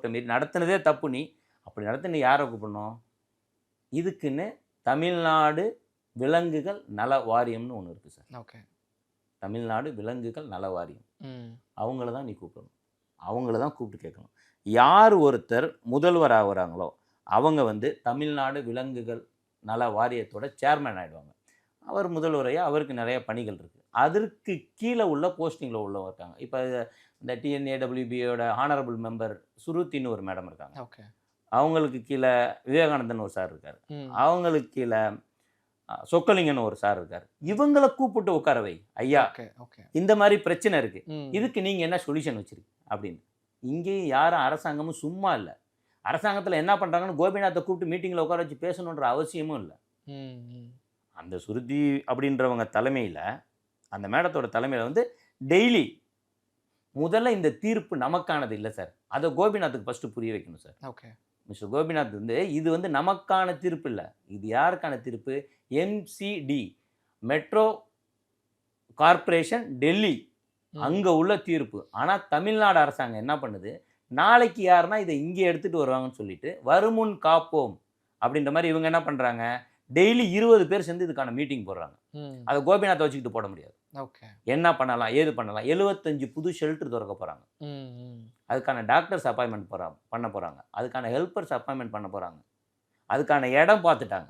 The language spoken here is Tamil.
மீறி நடத்துனதே தப்பு நீ. அப்படி நடத்தி நீ யார கூப்பிடணும்? இதுக்குன்னு தமிழ்நாடு விலங்குகள் நல வாரியம்னு ஒண்ணு இருக்கு சார். ஓகே. தமிழ்நாடு விலங்குகள் நல வாரியம். ம். அவங்கள தான் நீ கூப்பிடணும். அவங்கள தான் கூப்பிட்டு கேட்கணும். யார் ஒருத்தர் முதல்வர் ஆகுறாங்களோ, அவங்க வந்து தமிழ்நாடு விலங்குகள் நல வாரியத்தோட சேர்மன் ஆயிடுவாங்க. அவர் முதல்வரையா அவருக்கு நெறைய பணிகள் இருக்கு. அதற்கு கீழ உள்ள போஸ்டிங்கில உள்ளவங்க இருக்காங்க. இப்ப இந்த டிஎன்ஏடபிள்யூபியோட ஹானரபிள் மெம்பர் சுருதின்னு ஒரு மேடம் இருக்காங்க. ஓகே. அவங்களுக்கு கீழ விவேகானந்தன் ஒரு சார் இருக்காரு. ம். அவங்களுக்கு கீழ சொக்கலிங்கன்னு ஒரு சார் இருக்காரு. இவங்கள கூப்பிட்டு உட்கார வை. ஐயா, ஓகே, ஓகே. இந்த மாரி பிரச்சனை இருக்கு. ம். இதுக்கு நீங்க என்ன சொல்யூஷன் வச்சிருக்கீங்க? அப்படின்னு. இங்கேயும் யாரும் அரசாங்கமும் சும்மா இல்ல. அரசாங்கத்தில என்ன பண்றாங்கன்னு கோபிநாத்த கூப்பிட்டு மீட்டிங்ல உட்கார வச்சு பேசணுன்ற அவசியமும் இல்ல. ம், ம். அந்த சுருதி அப்படின்றவங்க தலைமையில, அந்த மேடத்தோட தலைமையில வந்து டெய்லி முதல்ல இந்த தீர்ப்பு நமக்கானது இல்ல சார். அத கோபிநாத்துக்கு ஃபர்ஸ்ட் புரிய வைக்கணும் சார். ஓகே. மிஸ்டர் கோபிநாத் வந்து இது வந்து நமக்கான தீர்ப்பு இல்ல. இது யாருக்கான தீர்ப்பு? MCT metro corporation Delhi. ம். அங்க உள்ள தீர்ப்பு. ஆனா தமிழ்நாடு அரசாங்கம் என்ன பண்ணுது? நாளைக்கு யாருன்னா இத இங்க எடுத்துட்டு வருவாங்கன்னு சொல்லிட்டு, வருமுன் காப்போம் அப்படின்ற மாரி இவங்க என்ன பண்றாங்க? டெய்லி 20 பேர் சேர்ந்து இதுக்கான மீட்டிங் போடுறாங்க. ம். அத கோபிநாத்த வச்சுக்கிட்டு போட முடியாது. ஓகே. என்ன பண்ணலாம்? ஏது பண்ணலாம்? 75 புது ஷெல்டர் தொறக்க போறாங்க. ம், ம். அதுக்கான டாக்டர்ஸ் அப்பாயின்ட்மென்ட் பண்ண போறாங்க. அதுக்கான ஹெல்ப்பர்ஸ் அப்பாயின்ட்மென்ட் பண்ண போறாங்க. அதுக்கான இடம் பார்த்துட்டாங்க.